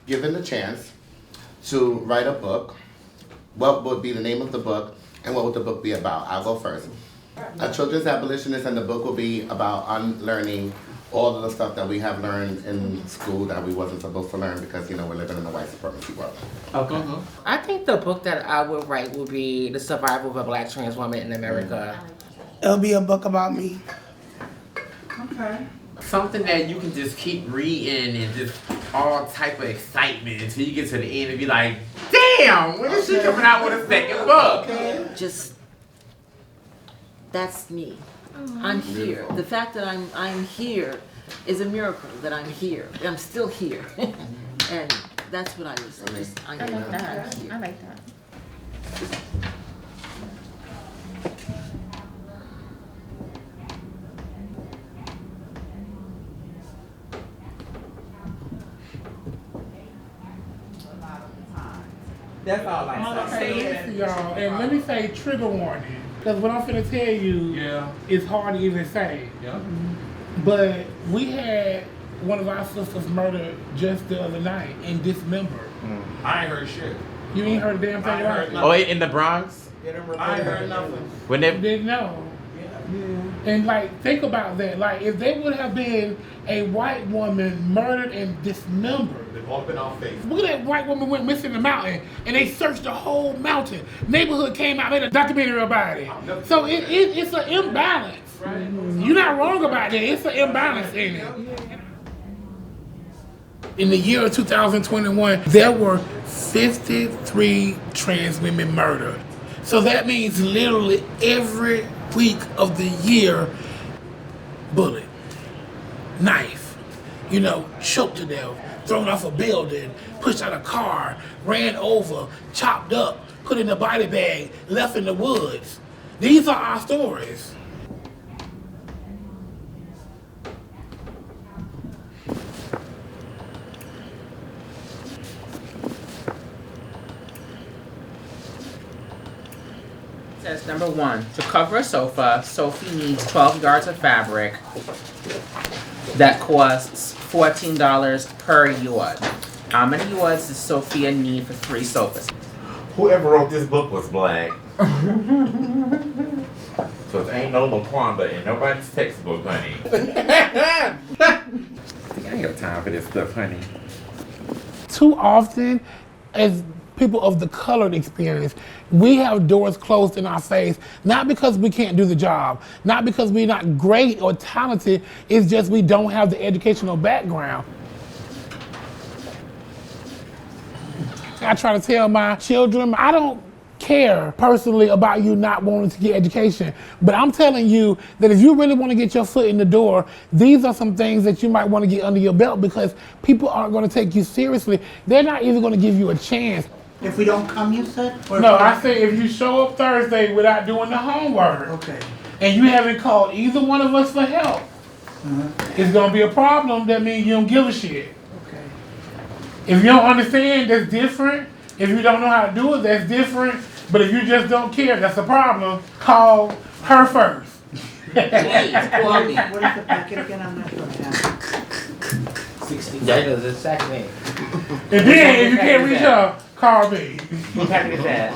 given the chance to write a book, what would be the name of the book and what would the book be about? I'll go first. A children's abolitionist, and the book will be about unlearning all of the stuff that we have learned in school that we wasn't supposed to learn because, you know, we're living in a white supremacy world. Okay. I think the book that I would write would be The Survival of a Black Trans Woman in America. It'll be a book about me. Okay. Something that you can just keep reading and just all type of excitement until you get to the end and be like, damn, when is she coming out with a second book? Just, that's me. I'm here. The fact that I'm here is a miracle that I'm here. I'm still here. And that's what I was just, I like that. I like that. That's all I Say this, y'all, and let me say trigger warning. Because what I'm finna tell you is hard to even say. Yeah. But we had one of our sisters murdered just the other night and dismembered. I ain't heard shit. You ain't heard a damn thing about it? Oh, in the Bronx? I ain't heard nothing. When they Didn't know. And like, think about that. Like, if they would have been a white woman murdered and dismembered. They've all been off face. Look at that white woman went missing in the mountain, and they searched the whole mountain. Neighborhood came out, made a documentary about it. So it's an imbalance. You're not wrong about that. It's an imbalance in it. In the year of 2021, there were 53 trans women murdered. So that means literally every week of the year, bullet, knife, choked to death, thrown off a building, pushed out a car, ran over, chopped up, put in a body bag, left in the woods. These are our stories. Says number 1, to cover a sofa, Sophie needs 12 yards of fabric that costs $14 per yard. How many yards does Sophia need for 3 sofas? whoever wrote this book was black. So it ain't no Laquanda in nobody's textbook, honey. I ain't got time for this stuff, honey. Too often, as people of the colored experience, we have doors closed in our face, not because we can't do the job, not because we're not great or talented, it's just we don't have the educational background. I try to tell my children, I don't care personally about you not wanting to get education, but I'm telling you that if you really want to get your foot in the door, these are some things that you might want to get under your belt because people aren't going to take you seriously. They're not even going to give you a chance. If we don't come, you said? No, I say if you show up Thursday without doing the homework, Okay. and you haven't called either one of us for help, it's going to be a problem. That means you don't give a shit. Okay. If you don't understand, that's different. If you don't know how to do it, that's different. But if you just don't care, that's a problem. Call her first. Please, call me. What is the packet again? I'm not sure. Yeah. 60. That is the second name. And then, if you can't reach her, call me. What packet is that?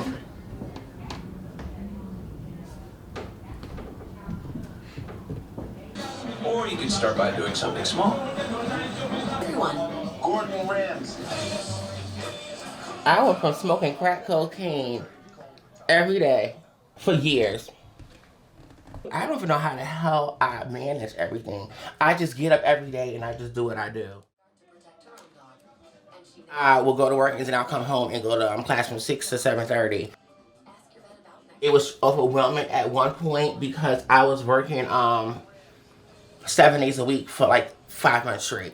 Or you can start by doing something small. Everyone. Gordon Ramsay. I went from smoking crack cocaine every day for years. I don't even know how the hell I manage everything. I just get up every day and I just do what I do. I will go to work and then I'll come home and go to class from 6 to 7:30. It was overwhelming at one point because I was working 7 days a week for like 5 months straight.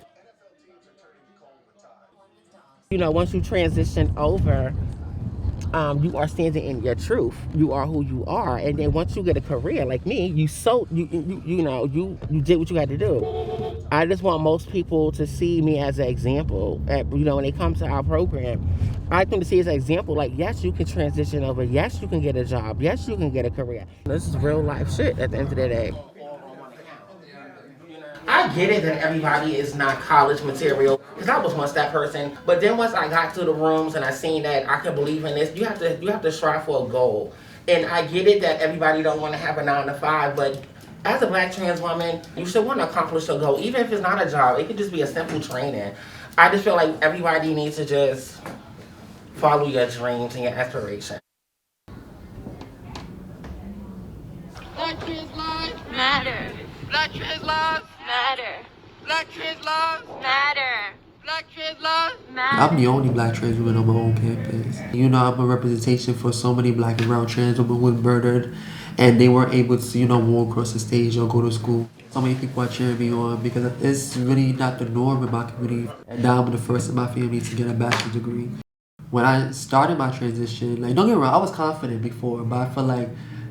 You know, once you transition over, you are standing in your truth. You are who you are, and then once you get a career like me, you did what you had to do. I just want most people to see me as an example. When they come to our program, I like them to see as an example. Like, yes, you can transition over. Yes, you can get a job. Yes, you can get a career. This is real life shit. At the end of the day. I get it that everybody is not college material, because I was once that person. But then once I got to the rooms and I seen that I could believe in this, you have to strive for a goal. And I get it that everybody don't want to have a 9 to 5, but as a black trans woman, you should want to accomplish a goal, even if it's not a job. It could just be a simple training. I just feel like everybody needs to just follow your dreams and your aspirations. Black trans lives matter. Black trans lives matter. Black trans lives matter. Black trans lives matter. I'm the only black trans woman on my own campus. You know, I'm a representation for so many black and brown trans women who were murdered and they weren't able to, you know, walk across the stage or go to school. So many people are cheering me on because it's really not the norm in my community. And now I'm the first in my family to get a bachelor's degree. When I started my transition, like, don't get me wrong, I was confident before, but I feel like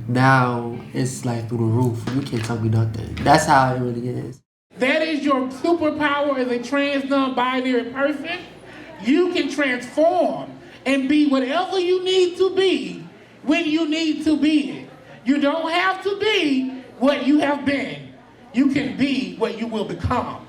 now it's like through the roof. You can't tell me nothing. That's how it really is. That is your superpower as a trans non-binary person. You can transform and be whatever you need to be when you need to be it. You don't have to be what you have been. You can be what you will become.